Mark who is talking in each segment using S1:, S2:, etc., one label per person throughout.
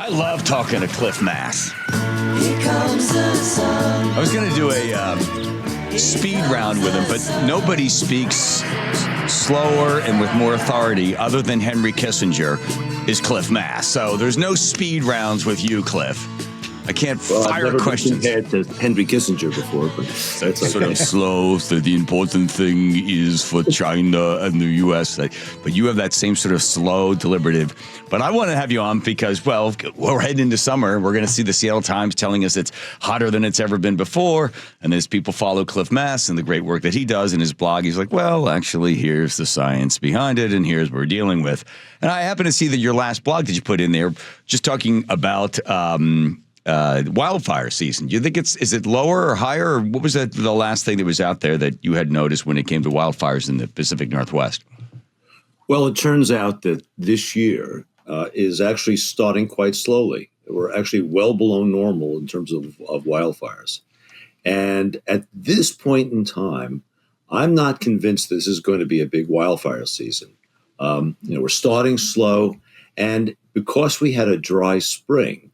S1: I love talking to Cliff Mass.
S2: Here comes the sun.
S1: I was going to do a speed round with him, but nobody speaks slower and with more authority other than Henry Kissinger is Cliff Mass. So there's no speed rounds with you, Cliff. I can't fire
S3: I've never
S1: questions.
S3: been compared to Henry Kissinger before, but that's okay.
S1: Sort of slow. So the important thing is for China and the U.S. But you have that same sort of slow, deliberative. But I want to have you on because, well, we're heading into summer. We're going to see the Seattle Times telling us it's hotter than it's ever been before. And as people follow Cliff Mass and the great work that he does in his blog, he's like, well, actually, here's the science behind it, and here's what we're dealing with. And I happen to see that your last blog that you put in there, just talking about wildfire season. Do you think is it lower or higher? Or what was the last thing that was out there that you had noticed when it came to wildfires in the Pacific Northwest?
S3: Well, it turns out that this year is actually starting quite slowly. We're actually well below normal in terms of wildfires. And at this point in time, I'm not convinced this is going to be a big wildfire season. We're starting slow. And because we had a dry spring,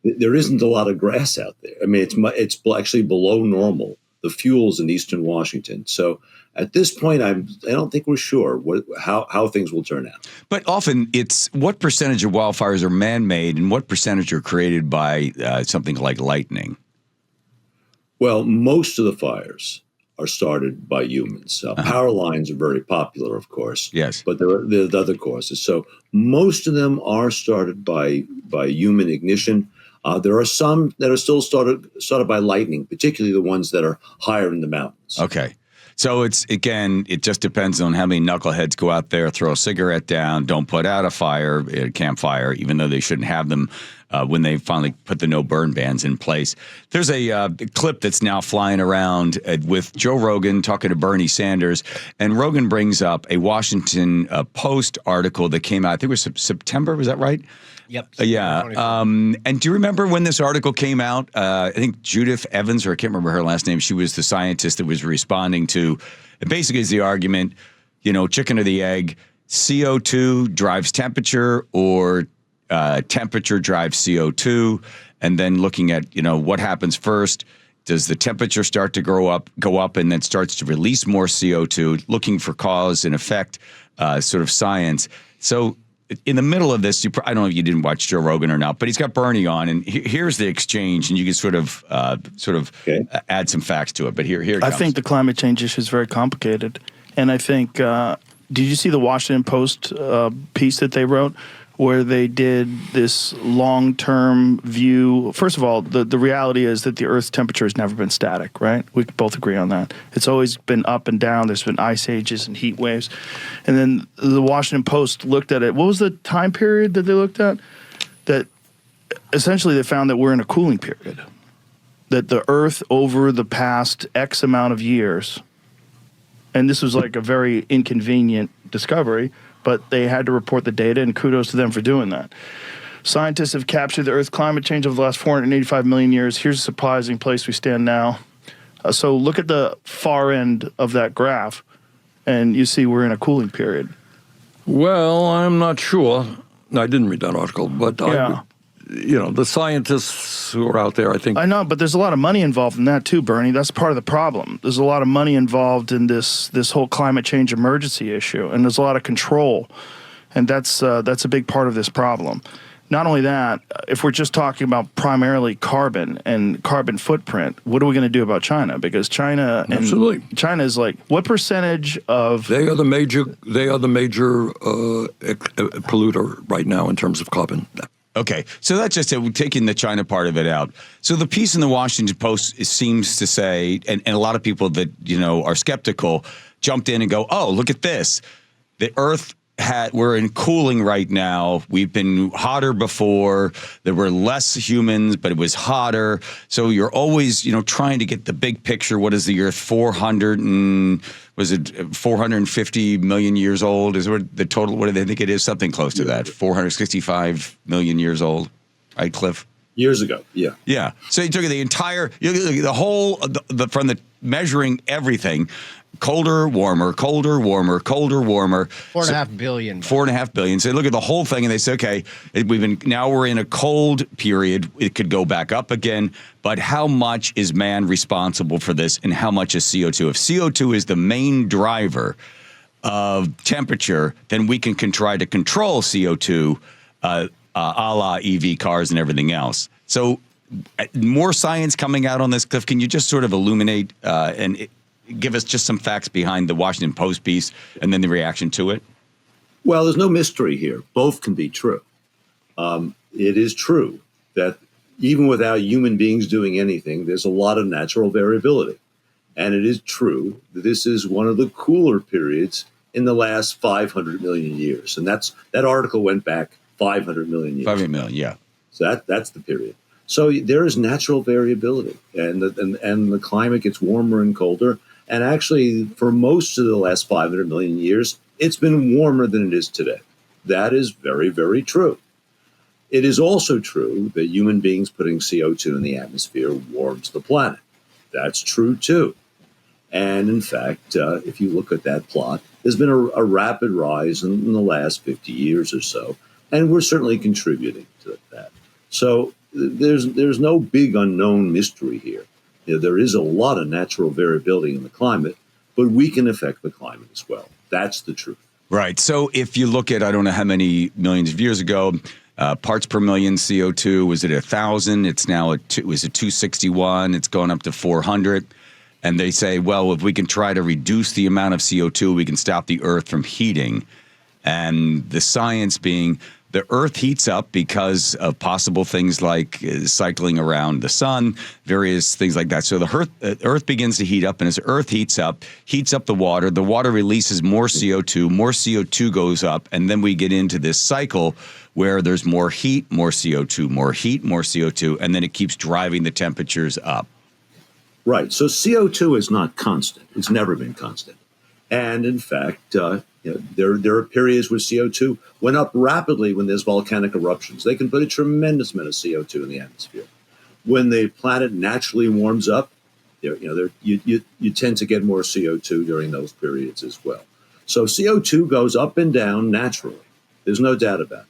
S3: there isn't a lot of grass out there. I mean, it's actually below normal, the fuels in eastern Washington. So at this point, I don't think we're sure how things will turn out.
S1: But often it's what percentage of wildfires are man-made and what percentage are created by something like lightning?
S3: Well, most of the fires are started by humans. Power lines are very popular, of course.
S1: Yes.
S3: But there are other causes. So most of them are started by human ignition. There are some that are still started by lightning, particularly the ones that are higher in the mountains.
S1: Okay. So it just depends on how many knuckleheads go out there, throw a cigarette down, don't put out a campfire, even though they shouldn't have them when they finally put the no burn bans in place. There's a clip that's now flying around with Joe Rogan talking to Bernie Sanders, and Rogan brings up a Washington Post article that came out, I think it was September, was that right?
S4: Yep.
S1: And do you remember when this article came out? I think Judith Evans, or I can't remember her last name, she was the scientist that was responding to, it basically is the argument, chicken or the egg, CO2 drives temperature or temperature drives CO2, and then looking at, what happens first. Does the temperature start to go up and then starts to release more CO2, looking for cause and effect sort of science. So in the middle of this, I don't know if you didn't watch Joe Rogan or not, but he's got Bernie on, and here's the exchange, and you can sort of add some facts to it. But here it comes.
S5: I think the climate change issue is very complicated, and I think did you see the Washington Post piece that they wrote, where they did this long-term view? First of all, the reality is that the Earth's temperature has never been static, right? We both agree on that. It's always been up and down. There's been ice ages and heat waves. And then the Washington Post looked at it. What was the time period that they looked at? That essentially they found that we're in a cooling period. That the Earth over the past X amount of years, and this was like a very inconvenient discovery, but they had to report the data, and kudos to them for doing that. Scientists have captured the Earth's climate change over the last 485 million years. Here's a surprising place we stand now. So look at the far end of that graph, and you see we're in a cooling period.
S6: Well, I'm not sure. I didn't read that article, but
S5: Yeah.
S6: The scientists who are out there, I think.
S5: I know, but there's a lot of money involved in that too, Bernie. That's part of the problem. There's a lot of money involved in this whole climate change emergency issue, and there's a lot of control, and that's a big part of this problem. Not only that, if we're just talking about primarily carbon and carbon footprint, what are we going to do about China? Because China is like, what percentage of
S6: They are the major polluter right now in terms of carbon.
S1: Okay, so that's just it. We're taking the China part of it out. So the piece in the Washington Post seems to say, and a lot of people that are skeptical jumped in and go, "Oh, look at this! The Earth we're in cooling right now. We've been hotter before. There were less humans, but it was hotter. So you're always, trying to get the big picture. What is the Earth? 450 million years old? Is what the total? What do they think it is? Something close to that. 465 million years old, right, Cliff?
S3: Years ago, yeah.
S1: Yeah. So you took the entire, the whole, from the measuring everything. Colder, warmer, colder, warmer, colder, warmer.
S4: 4.5 billion.
S1: 4.5 billion. So they look at the whole thing and they say, okay, now we're in a cold period. It could go back up again. But how much is man responsible for this, and how much is CO2? If CO2 is the main driver of temperature, then we can try to control CO2, a la EV cars and everything else. So more science coming out on this, Cliff. Can you just sort of illuminate and give us just some facts behind the Washington Post piece and then the reaction to it?
S3: Well, there's no mystery here. Both can be true. It is true that even without human beings doing anything, there's a lot of natural variability. And it is true that this is one of the cooler periods in the last 500 million years. And that article went back 500 million years.
S1: 500 million, yeah.
S3: So that's the period. So there is natural variability, and the climate gets warmer and colder. And actually, for most of the last 500 million years, it's been warmer than it is today. That is very, very true. It is also true that human beings putting CO2 in the atmosphere warms the planet. That's true, too. And in fact, if you look at that plot, there's been a rapid rise in the last 50 years or so, and we're certainly contributing to that. So there's no big unknown mystery here. There is a lot of natural variability in the climate, but we can affect the climate as well. That's the truth.
S1: Right. So if you look at, I don't know how many millions of years ago, parts per million CO2 was at 1,000. It's now it was at 261. It's going up to 400. And they say, well, if we can try to reduce the amount of CO2, we can stop the Earth from heating. And the science being, the Earth heats up because of possible things like cycling around the sun, various things like that. So the Earth begins to heat up, and as Earth heats up the water releases more CO2 goes up, and then we get into this cycle where there's more heat, more CO2, more heat, more CO2, and then it keeps driving the temperatures up.
S3: Right. So CO2 is not constant. It's never been constant. And in fact, there are periods where CO2 went up rapidly when there's volcanic eruptions. They can put a tremendous amount of CO2 in the atmosphere. When the planet naturally warms up, you tend to get more CO2 during those periods as well. So CO2 goes up and down naturally. There's no doubt about it.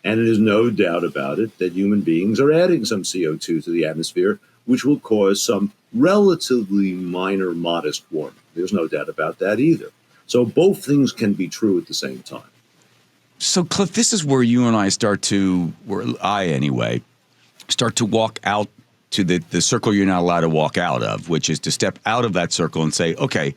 S3: And it is no doubt about it that human beings are adding some CO2 to the atmosphere, which will cause some relatively minor, modest warming. There's no doubt about that either. So both things can be true at the same time.
S1: So, Cliff, this is where you and I start to walk out to the circle you're not allowed to walk out of, which is to step out of that circle and say, okay,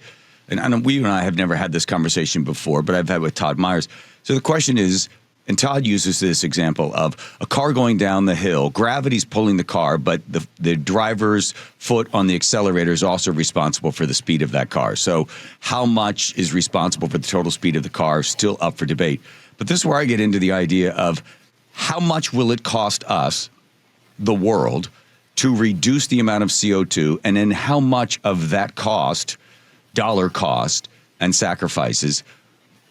S1: and you and I have never had this conversation before, but I've had with Todd Myers. So the question is, and Todd uses this example of a car going down the hill. Gravity's pulling the car, but the driver's foot on the accelerator is also responsible for the speed of that car. So how much is responsible for the total speed of the car? Still up for debate. But this is where I get into the idea of how much will it cost us, the world, to reduce the amount of CO2, and then how much of that cost, dollar cost, and sacrifices,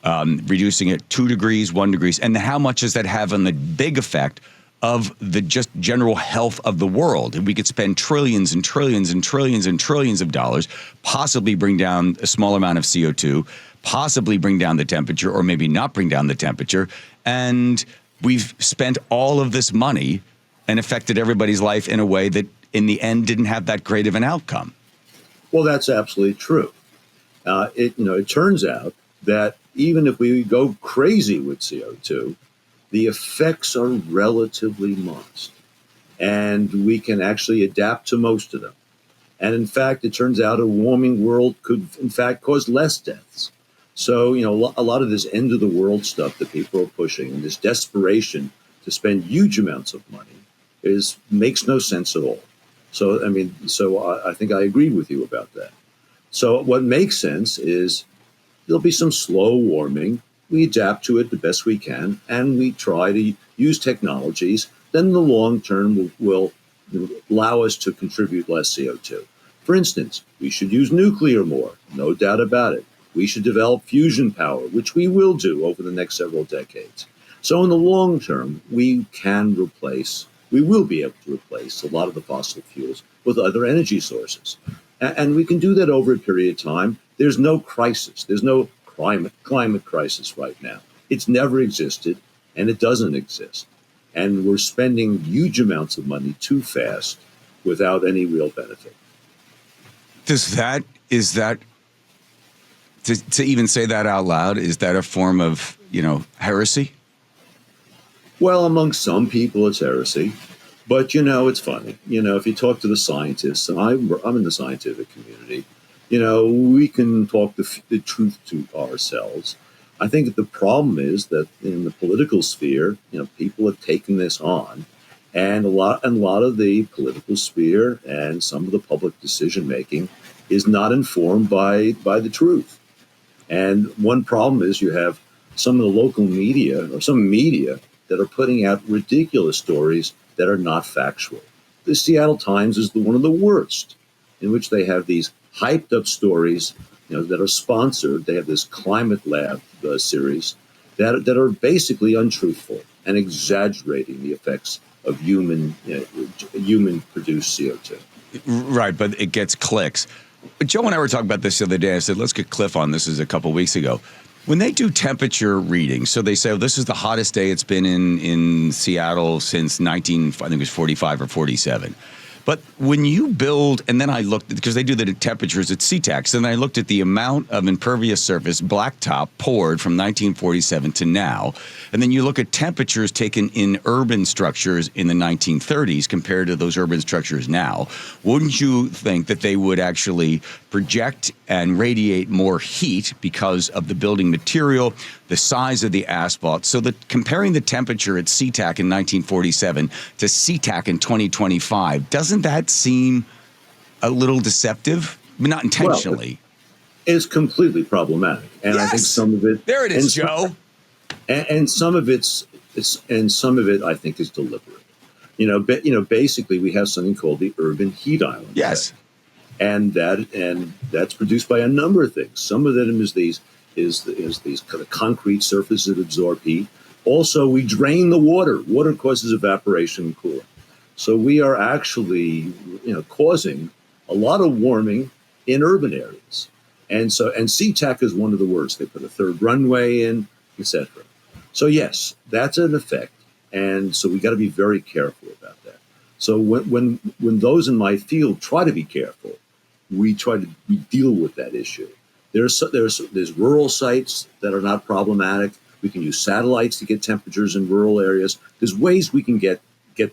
S1: reducing it 2 degrees, 1 degree, and how much does that have on the big effect of the just general health of the world? And we could spend trillions and trillions and trillions and trillions of dollars, possibly bring down a small amount of CO2, possibly bring down the temperature, or maybe not bring down the temperature. And we've spent all of this money and affected everybody's life in a way that in the end didn't have that great of an outcome.
S3: Well, that's absolutely true. It turns out that even if we go crazy with CO2, the effects are relatively modest, and we can actually adapt to most of them. And in fact, it turns out a warming world could, in fact, cause less deaths. So, a lot of this end of the world stuff that people are pushing and this desperation to spend huge amounts of money makes no sense at all. So, I think I agree with you about that. So what makes sense is there'll be some slow warming. We adapt to it the best we can, and we try to use technologies. Then the long term will allow us to contribute less CO2. For instance, we should use nuclear more, no doubt about it. We should develop fusion power, which we will do over the next several decades. So in the long term, we will be able to replace a lot of the fossil fuels with other energy sources. And we can do that over a period of time. There's no crisis. There's no climate crisis right now. It's never existed, and it doesn't exist. And we're spending huge amounts of money too fast without any real benefit.
S1: Is that to even say that out loud, is that a form of, heresy?
S3: Well, among some people, it's heresy. But, it's funny. If you talk to the scientists, and I'm in the scientific community, we can talk the truth to ourselves. I think that the problem is that in the political sphere, people have taken this on, and a lot of the political sphere and some of the public decision making is not informed by the truth. And one problem is you have some of the local media or some media that are putting out ridiculous stories that are not factual. The Seattle Times is one of the worst, in which they have these hyped up stories that are sponsored. They have this Climate Lab series that are basically untruthful and exaggerating the effects of human produced CO2.
S1: Right, but it gets clicks. But Joe and I were talking about this the other day. I said, let's get Cliff on. This is a couple weeks ago. When they do temperature readings, so they say, this is the hottest day it's been in Seattle since I think it was 45 or 47. But when you build, and then I looked, because they do the temperatures at CTAX, and I looked at the amount of impervious surface, blacktop, poured from 1947 to now. And then you look at temperatures taken in urban structures in the 1930s compared to those urban structures now. Wouldn't you think that they would actually project and radiate more heat because of the building material, the size of the asphalt? So that comparing the temperature at CTAC in 1947 to CTAC in 2025, doesn't that seem a little deceptive? I mean, not intentionally.
S3: Well, it's completely problematic, and
S1: yes.
S3: I think some of it.
S1: There it is, Joe.
S3: And some of it, I think, is deliberate. Basically, we have something called the urban heat island.
S1: Yes,
S3: and that's produced by a number of things. Some of them is these kind of concrete surfaces that absorb heat. Also, we drain the water. Water causes evaporation and cooling. So we are actually, causing a lot of warming in urban areas. And SeaTac is one of the worst. They put a third runway in, etc. So yes, that's an effect. And so we got to be very careful about that. So when those in my field try to be careful, we deal with that issue. There's rural sites that are not problematic. We can use satellites to get temperatures in rural areas. There's ways we can get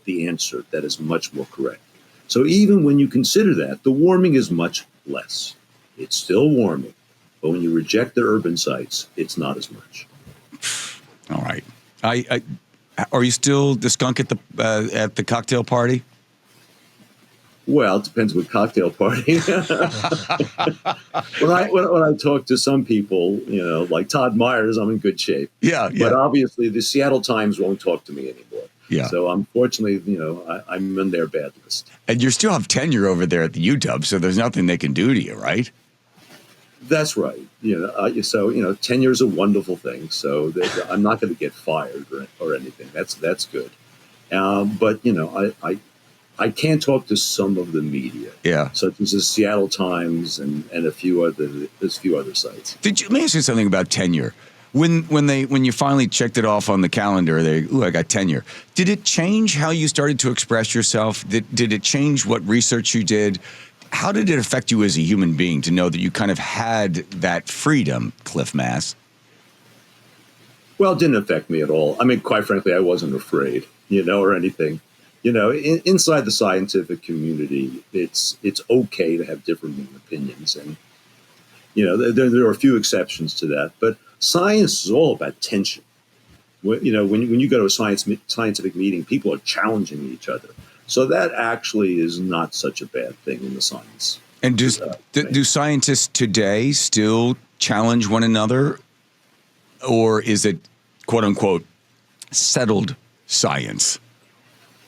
S3: the answer that is much more correct. So even when you consider that, the warming is much less. It's still warming, but when you reject the urban sites, it's not as much.
S1: All right. Are you still the skunk at the cocktail party?
S3: Well, it depends what cocktail party. When I talk to some people, like Todd Myers, I'm in good shape.
S1: Yeah.
S3: But obviously, the Seattle Times won't talk to me anymore.
S1: Yeah.
S3: So unfortunately, I'm in their bad list.
S1: And you still have tenure over there at the UW, so there's nothing they can do to you, right?
S3: That's right. So tenure is a wonderful thing. So I'm not going to get fired or anything. That's good. But I can't talk to some of the media, such as the Seattle Times and a few other sites.
S1: Let me ask you something about tenure. When you finally checked it off on the calendar, I got tenure. Did it change how you started to express yourself? Did it change what research you did? How did it affect you as a human being to know that you kind of had that freedom, Cliff Mass?
S3: Well, it didn't affect me at all. I mean, quite frankly, I wasn't afraid, or anything. Inside the scientific community, it's okay to have different opinions, and there are a few exceptions to that. But science is all about tension. When you go to a scientific meeting, people are challenging each other. So that actually is not such a bad thing in the science.
S1: And do scientists today still challenge one another, or is it quote unquote settled science?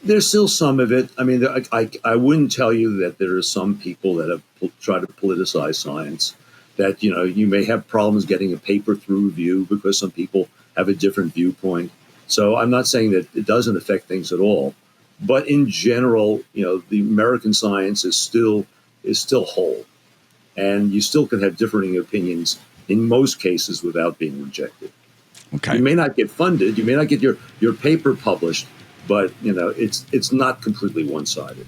S3: There's still some of it. I mean, I wouldn't tell you that there are some people that have tried to politicize science, that, you may have problems getting a paper through review because some people have a different viewpoint. So I'm not saying that it doesn't affect things at all. But in general, the American science is still is still whole. And you still can have differing opinions in most cases without being rejected.
S1: Okay.
S3: You may not get funded, you may not get your paper published, but it's not completely one-sided.